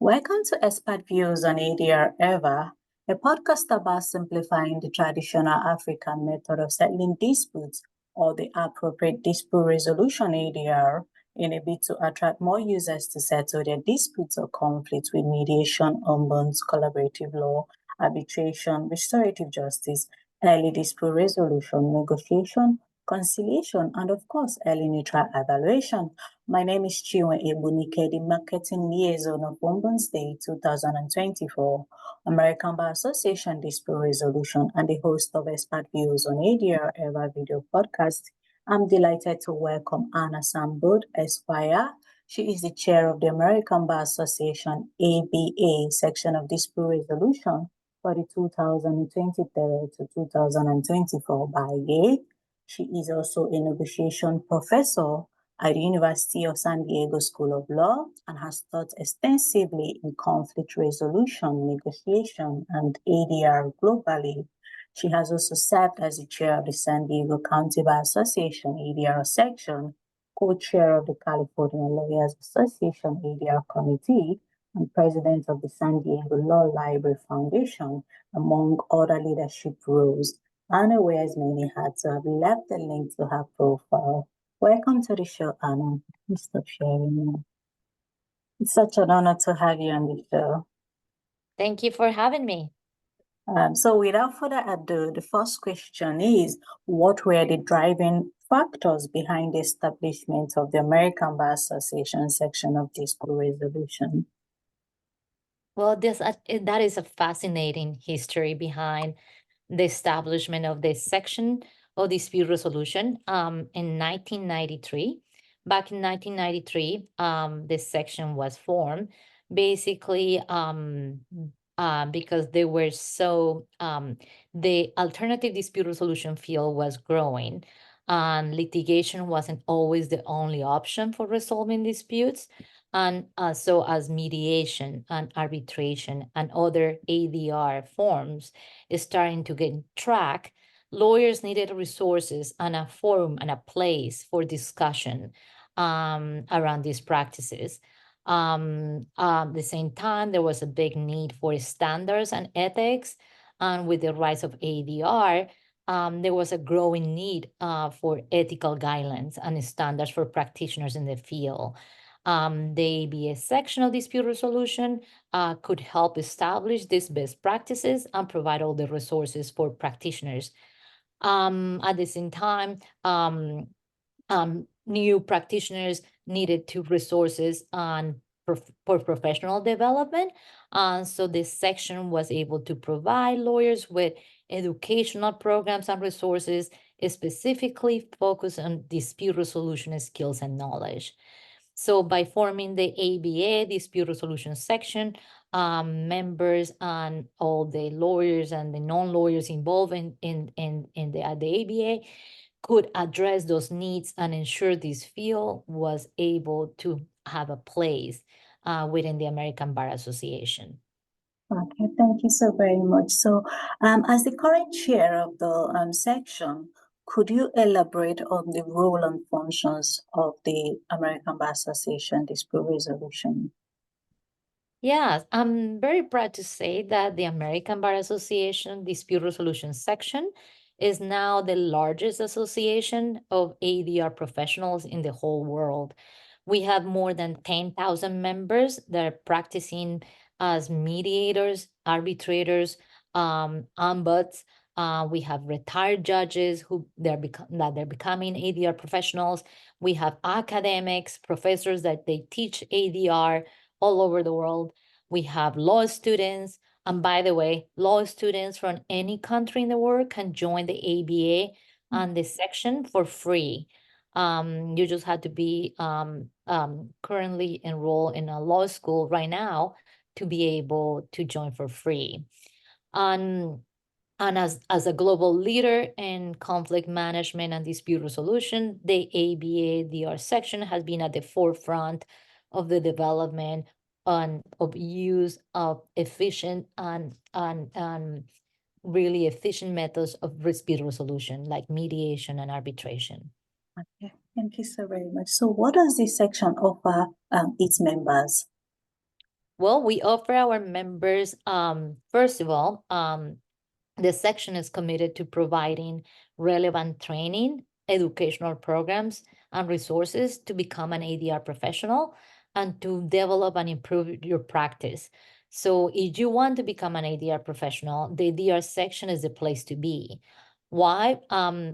Welcome to Expert Views on ADR Ever, a podcast about simplifying the traditional African method of settling disputes or the appropriate dispute resolution ADR in a bid to attract more users to settle their disputes or conflicts with mediation, ombuds, collaborative law, arbitration, restorative justice, early dispute resolution, negotiation, conciliation, and of course, early neutral evaluation. My name is DrChinweEgbunike, the Marketing Liaison of Women's Day 2024, American Bar Association Dispute Resolution, and the host of Expert Views on ADR Ever video podcast. I'm delighted to welcome Ana Sambold, Esquire. She is the chair of the American Bar Association ABA section of Dispute Resolution for the 2023 to 2024 bar year. She is also a negotiation professor at the University of San Diego School of Law and has taught extensively in conflict resolution, negotiation, and ADR globally. She has also served as the chair of the San Diego County Bar Association ADR section, co-chair of the California Lawyers Association ADR committee, and president of the San Diego Law Library Foundation, among other leadership roles. Ana wears many hats, so I've left the link to her profile. Welcome to the show, Ana. Please stop sharing. It's such an honor to have you on the show. Thank you for having me. So without further ado, the first question is, what were the driving factors behind the establishment of the American Bar Association section of dispute resolution? Well, that is a fascinating history behind the establishment of this section of dispute resolution in 1993. Back in 1993, this section was formed basically because they were the alternative dispute resolution field was growing, and litigation wasn't always the only option for resolving disputes. And so as mediation and arbitration and other ADR forms is starting to get track, lawyers needed resources and a forum and a place for discussion around these practices. At the same time, there was a big need for standards and ethics. And with the rise of ADR, there was a growing need for ethical guidelines and standards for practitioners in the field. The ABA section of dispute resolution could help establish these best practices and provide all the resources for practitioners. At the same time, new practitioners needed resources for professional development. So this section was able to provide lawyers with educational programs and resources specifically focused on dispute resolution skills and knowledge. So by forming the ABA dispute resolution section, members and all the lawyers and the non-lawyers involved in the ABA could address those needs and ensure this field was able to have a place within the American Bar Association. Okay, thank you so very much. So as the current chair of the section, could you elaborate on the role and functions of the American Bar Association dispute resolution? Yes, I'm very proud to say that the American Bar Association dispute resolution section is now the largest association of ADR professionals in the whole world. We have more than 10,000 members that are practicing as mediators, arbitrators, ombuds. We have retired judges they're becoming ADR professionals. We have academics, professors that they teach ADR all over the world. We have law students. And by the way, law students from any country in the world can join the ABA and this section for free. You just have to be currently enrolled in a law school right now to be able to join for free. And as a global leader in conflict management and dispute resolution, the ABA DR section has been at the forefront of the development of use of efficient and really efficient methods of dispute resolution like mediation and arbitration. Okay, thank you so very much. So what does this section offer its members? Well, we offer our members, first of all, the section is committed to providing relevant training, educational programs, and resources to become an ADR professional and to develop and improve your practice. So if you want to become an ADR professional, the ADR section is the place to be. Why?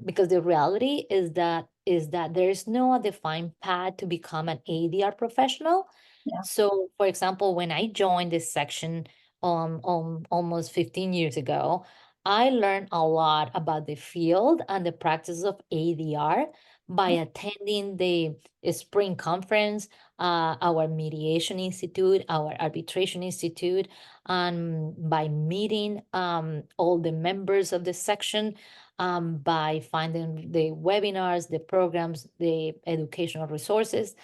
Because the reality is that there is no defined path to become an ADR professional. Yeah. So, for example, when I joined this section almost 15 years ago, I learned a lot about the field and the practice of ADR by attending the spring conference, our mediation institute, our arbitration institute, and by meeting all the members of the section, by finding the webinars, the programs, the educational resources.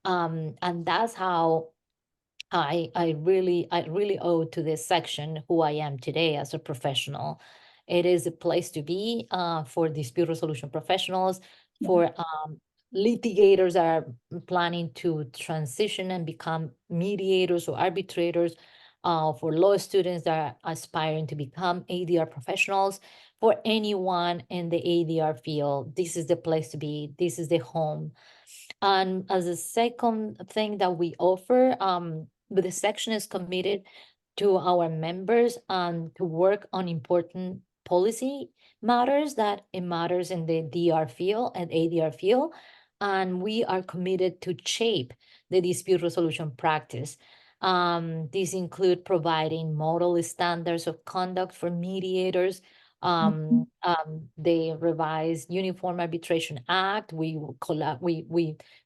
And that's how I really owe to this section who I am today as a professional. It is a place to be for dispute resolution professionals, for litigators that are planning to transition and become mediators or arbitrators, for law students that are aspiring to become ADR professionals, for anyone in the ADR field. This is the place to be. This is the home. And as a second thing that we offer, but the section is committed to our members and to work on important policy matters that it matters in the DR field and ADR field. And we are committed to shape the dispute resolution practice. These include providing model standards of conduct for mediators, the revised Uniform Arbitration Act. We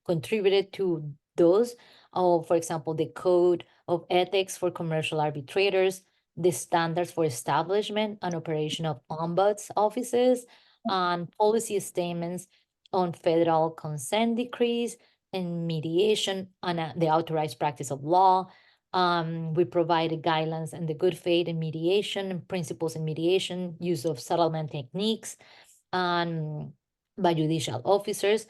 contributed to those. For example, the Code of Ethics for Commercial Arbitrators, the standards for establishment and operation of ombuds offices, and policy statements on federal consent decrees and mediation and the authorized practice of law. We provided guidelines and the good faith in mediation and principles in mediation, use of settlement techniques, and by judicial officers,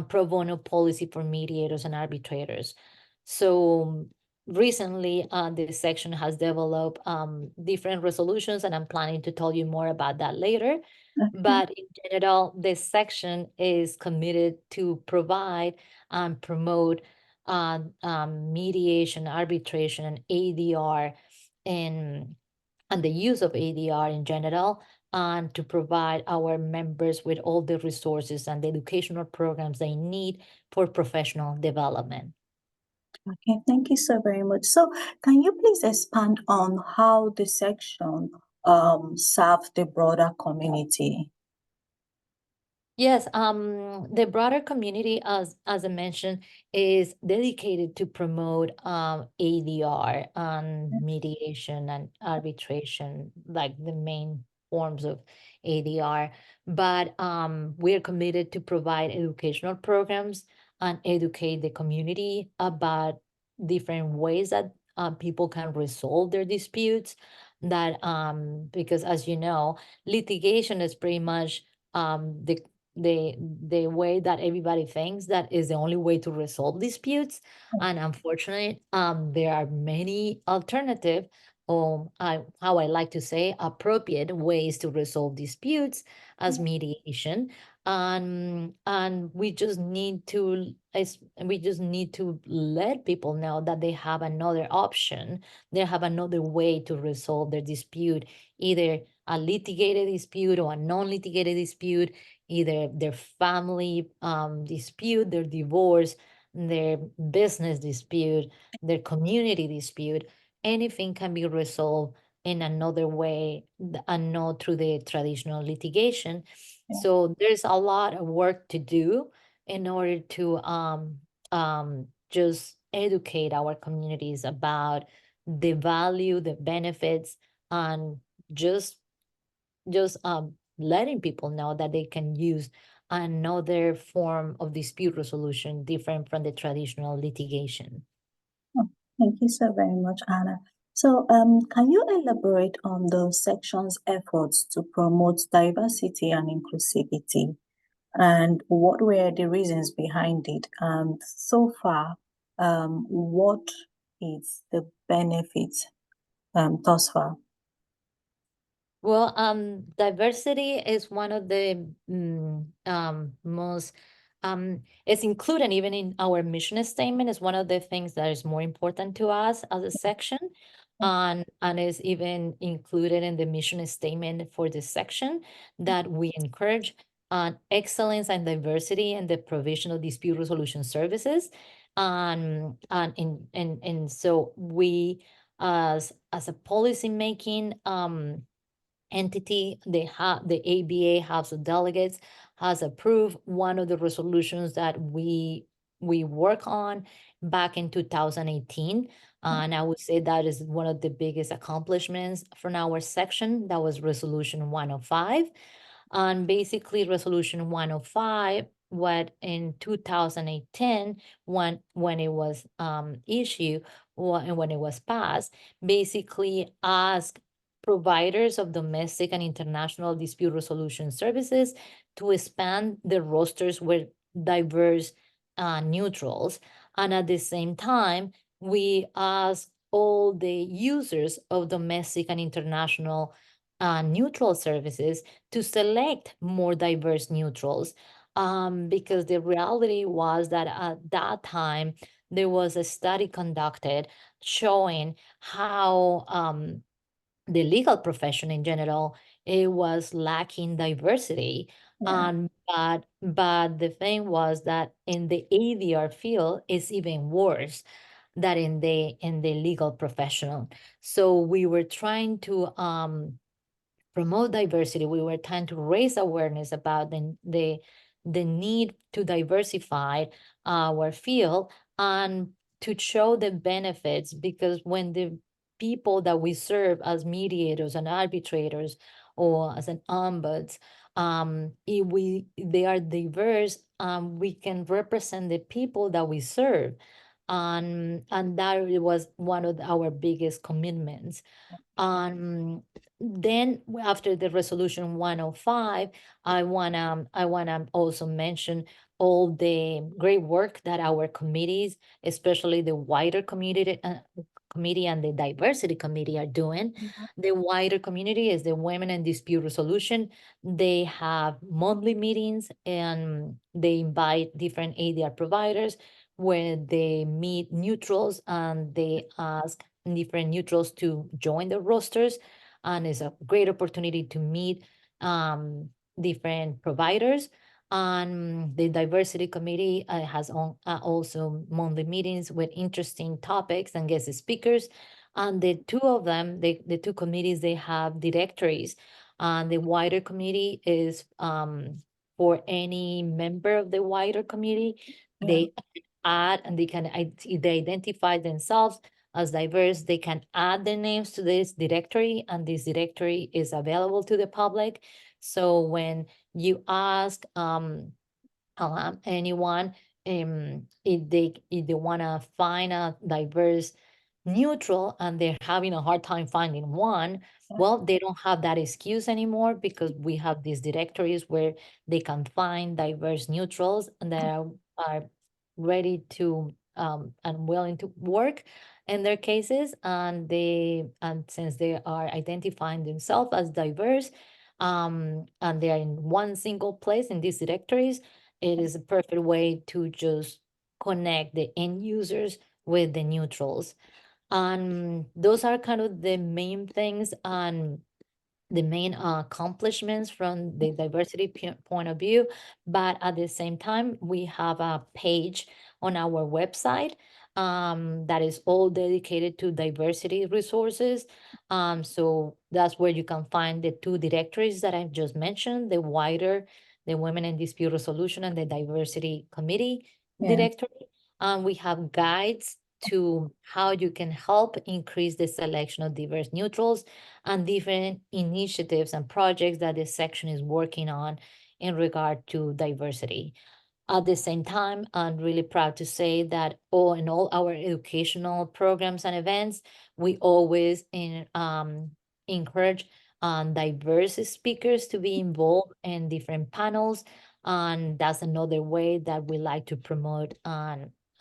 pro bono policy for mediators and arbitrators. So recently, this section has developed different resolutions, and I'm planning to tell you more about that later. But in general, this section is committed to provide and promote mediation, arbitration, and ADR, and the use of ADR in general, and to provide our members with all the resources and the educational programs they need for professional development. Okay, thank you so very much. So, can you please expand on how the section serves the broader community? Yes, the broader community, as I mentioned, is dedicated to promote ADR and mediation and arbitration, like the main forms of ADR. But we're committed to provide educational programs and educate the community about different ways that people can resolve their disputes. That because as you know, litigation is pretty much the way that everybody thinks that is the only way to resolve disputes. And unfortunately, there are many alternative, how I like to say, appropriate ways to resolve disputes as mediation. And we just need to let people know that they have another option. They have another way to resolve their dispute, either a litigated dispute or a non-litigated dispute, either their family dispute, their divorce, their business dispute, their community dispute. Anything can be resolved in another way and not through the traditional litigation. So there's a lot of work to do in order to just educate our communities about the value, the benefits, and just letting people know that they can use another form of dispute resolution different from the traditional litigation. Thank you so very much, Anna. So, can you elaborate on the section's efforts to promote diversity and inclusivity, and what were the reasons behind it? And so far, what the benefits thus far? Well, diversity is one of the most it's included even in our mission statement. Is one of the things that is more important to us as a section, and is even included in the mission statement for this section that we encourage excellence and diversity in the provision of dispute resolution services, and so we as a policy making entity, the ABA House of Delegates has approved one of the resolutions that we work on back in 2018. And I would say that is one of the biggest accomplishments from our section. That was Resolution 105. And basically, Resolution 105, what in 2010, when it was issued and when it was passed, basically asked providers of domestic and international dispute resolution services to expand the rosters with diverse neutrals. And at the same time, we ask all the users of domestic and international neutral services to select more diverse neutrals. Because the reality was that at that time, there was a study conducted showing how the legal profession in general, it was lacking diversity. Yeah. But the thing was that in the ADR field is even worse than in the legal professional. So we were trying to promote diversity. We were trying to raise awareness about the need to diversify our field and to show the benefits, because when the people that we serve as mediators and arbitrators or as an ombuds, if they are diverse, we can represent the people that we serve. And that was one of our biggest commitments. Then after the resolution 105, I wanna also mention all the great work that our committees, especially the wider committee and the diversity committee are doing. The wider community is the Women and Dispute Resolution. They have monthly meetings and they invite different ADR providers where they meet neutrals and they ask different neutrals to join the rosters, and it's a great opportunity to meet different providers. And the diversity committee has also monthly meetings with interesting topics and guest speakers. And the two of them, the two committees, they have directories. And the wider committee is for any member of the wider committee, they add and if they identify themselves as diverse, they can add their names to this directory, and this directory is available to the public. So when you ask anyone if they want to find a diverse neutral and they're having a hard time finding one, well, they don't have that excuse anymore, because we have these directories where they can find diverse neutrals and that are ready to and willing to work in their cases, and since they are identifying themselves as diverse, and they are in one single place in these directories, it is a perfect way to just connect the end users with the neutrals. And those are kind of the main things and the main accomplishments from the diversity point of view. But at the same time, we have a page on our website that is all dedicated to diversity resources. So that's where you can find the two directories that I've just mentioned, the wider, the Women in Dispute Resolution, and the Diversity Committee Yeah. directory. We have guides to how you can help increase the selection of diverse neutrals and different initiatives and projects that this section is working on in regard to diversity. At the same time, I'm really proud to say that in all our educational programs and events, we always encourage diverse speakers to be involved in different panels. And that's another way that we like to promote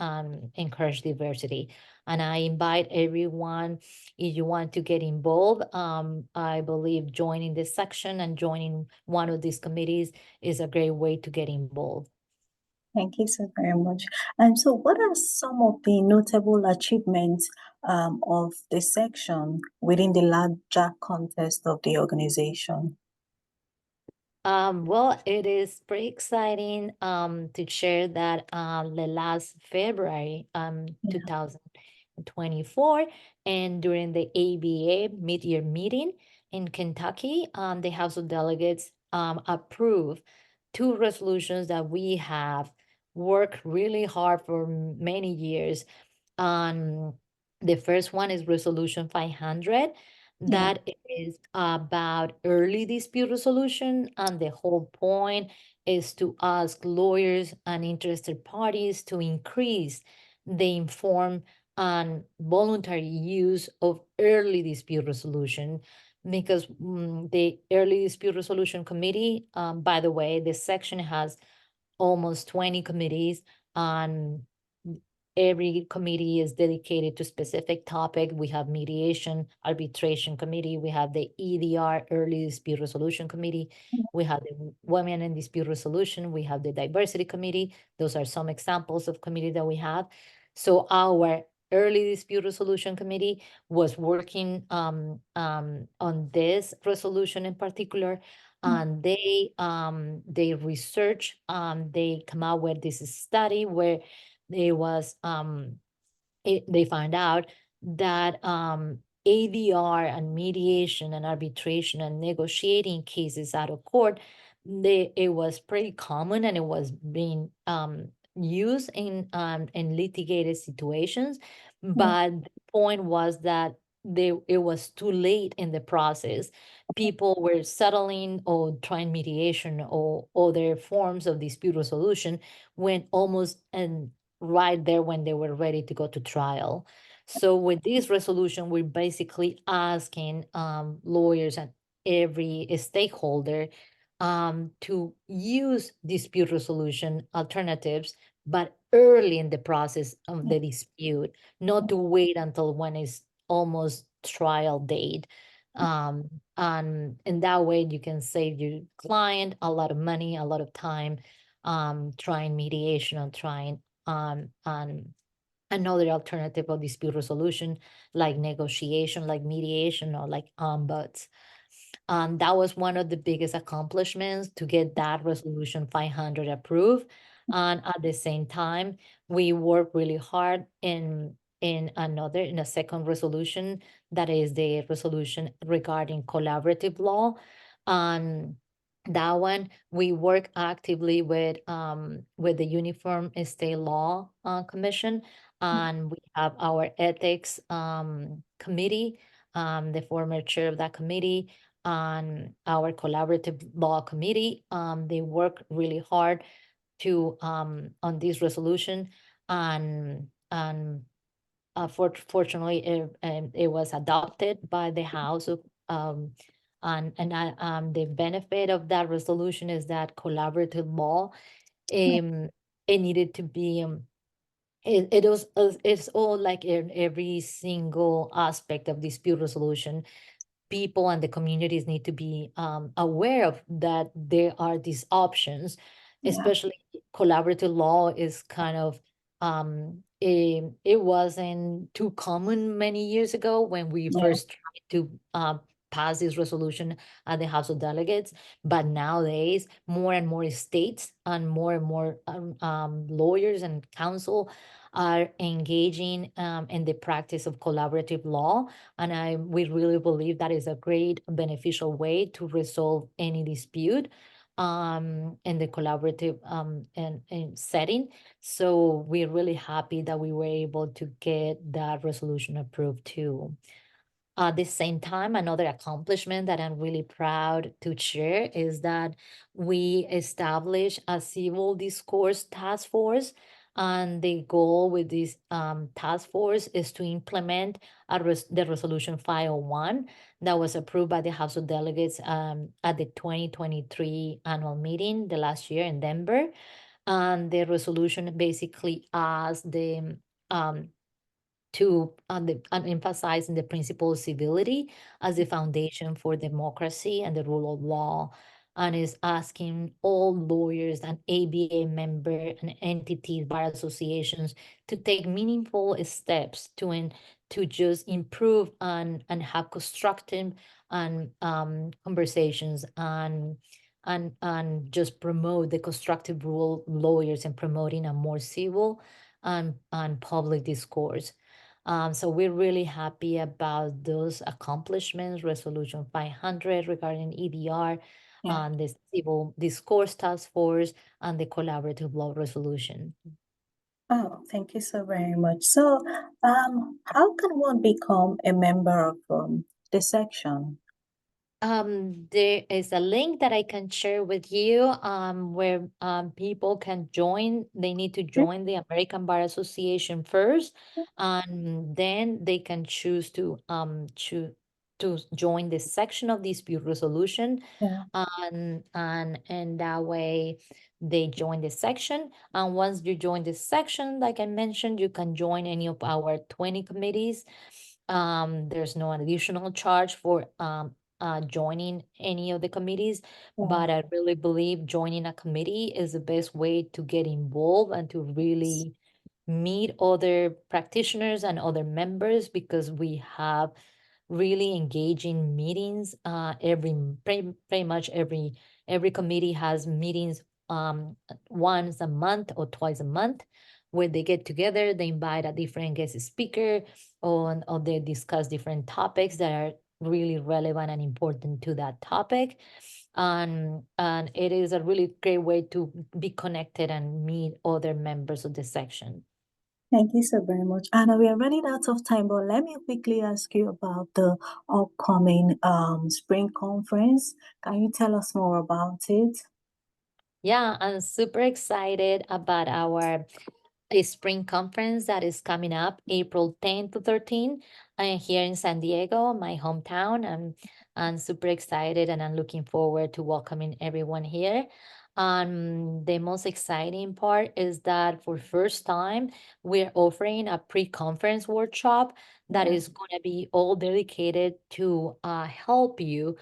encourage diversity. And I invite everyone, if you want to get involved, I believe joining this section and joining one of these committees is a great way to get involved. Thank you so very much. And so what are some of the notable achievements of the section within the larger context of the organization? Well, it is pretty exciting to share that the last February 2024, and during the ABA mid-year meeting in Kentucky, the House of Delegates approved two resolutions that we have worked really hard for many years. The first one is Resolution 500, Yeah. that is about early dispute resolution, and the whole point is to ask lawyers and interested parties to increase the informed and voluntary use of early dispute resolution, because the early dispute resolution committee, by the way, this section has almost 20 committees, and every committee is dedicated to specific topic. We have mediation, arbitration committee. We have the EDR, early dispute resolution committee. We have the women in dispute resolution. We have the diversity committee. Those are some examples of committee that we have. So our early dispute resolution committee was working on this resolution in particular, and they research, they come out with this study where they was they found out that ADR and mediation and arbitration and negotiating cases out of court, it was pretty common, and it was being used in litigated situations. But the point was that it was too late in the process. People were settling or trying mediation or other forms of dispute resolution when almost and right there when they were ready to go to trial. So with this resolution, we're basically asking lawyers and every stakeholder to use dispute resolution alternatives, but early in the process of the dispute, not to wait until when it's almost trial date. And in that way, you can save your client a lot of money, a lot of time, trying mediation and trying on another alternative of dispute resolution, like negotiation, like mediation, or like ombuds. That was one of the biggest accomplishments, to get that resolution 500 approved. And at the same time, we worked really hard in a second resolution, that is the resolution regarding collaborative law. And that one, we work actively with the Uniform State Law Commission, and we have our ethics committee, the former chair of that committee, and our collaborative law committee. They work really hard to on this resolution, and fortunately, it was adopted by the House of the benefit of that resolution is that collaborative law, it needed to be it's all like in every single aspect of dispute resolution. People and the communities need to be aware of that there are these options, Yeah. especially collaborative law is kind of it wasn't too common many years ago when we Yeah. first tried to pass this resolution at the House of Delegates. But nowadays, more and more states and more lawyers and counsel are engaging in the practice of collaborative law, and we really believe that is a great beneficial way to resolve any dispute in the collaborative and setting. So we're really happy that we were able to get that resolution approved too. At the same time, another accomplishment that I'm really proud to share is that we established a civil discourse task force. And the goal with this task force is to implement the resolution 501 that was approved by the House of Delegates at the 2023 annual meeting, the last year in Denver. And the resolution basically asks the to emphasizing the principle of civility as the foundation for democracy and the rule of law, and is asking all lawyers and ABA member and entities, bar associations, to take meaningful steps to just improve and have constructive and conversations and just promote the constructive rule lawyers and promoting a more civil and public discourse. So we're really happy about those accomplishments, Resolution 500 regarding EDR, Yeah. and the Civil Discourse Task Force, and the Collaborative Law Resolution. Oh, thank you so very much. So, how can one become a member of the section? There is a link that I can share with you where people can join. They need to join the American Bar Association first, and then they can choose to join this section of dispute resolution. Yeah. And that way they join the section. And once you join this section, like I mentioned, you can join any of our 20 committees. There's no additional charge for joining any of the committees, Yeah. but I really believe joining a committee is the best way to get involved and to really meet other practitioners and other members, because we have really engaging meetings. Pretty much every committee has meetings once a month or twice a month, where they get together, they invite a different guest speaker, or they discuss different topics that are really relevant and important to that topic. And it is a really great way to be connected and meet other members of the section. Thank you so very much, Anna. We are running out of time, but let me quickly ask you about the upcoming spring conference. Can you tell us more about it? Yeah, I'm super excited about our spring conference that is coming up April 10 to 13 here in San Diego, my hometown. I'm super excited, and I'm looking forward to welcoming everyone here. The most exciting part is that for first time, we're offering a pre-conference workshop that Yeah. is going to be all dedicated to help you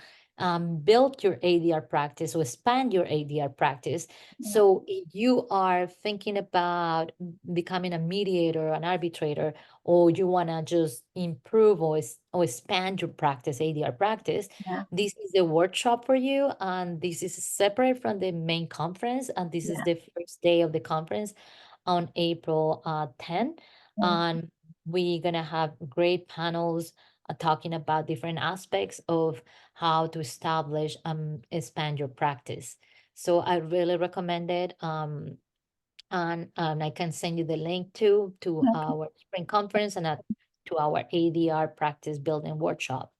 build your ADR practice or expand your ADR practice. Yeah. So if you are thinking about becoming a mediator, an arbitrator, or you want to just improve or expand your practice, ADR practice, Yeah. this is the workshop for you. And this is separate from the main conference. And this is Yeah. the first day of the conference on April 10. Yeah. And we're going to have great panels talking about different aspects of how to establish expand your practice. So I really recommend it. And I can send you the link to Okay. our spring conference and to our ADR practice building workshop,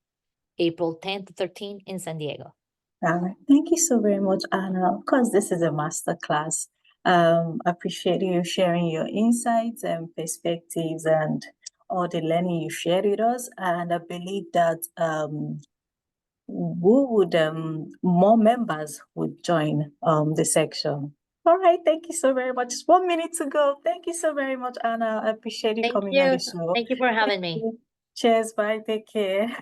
April 10th to 13th in San Diego. All right. Thank you so very much, Anna. Of course, this is a master class. Appreciate you sharing your insights and perspectives and all the learning you shared with us. And I believe that more members would join the section. All right. Thank you so very much. Just 1 minute to go. Thank you so very much, Anna. I appreciate you Thank coming on you. the show. Thank you for Thank having me. you. Cheers. Bye. Take care.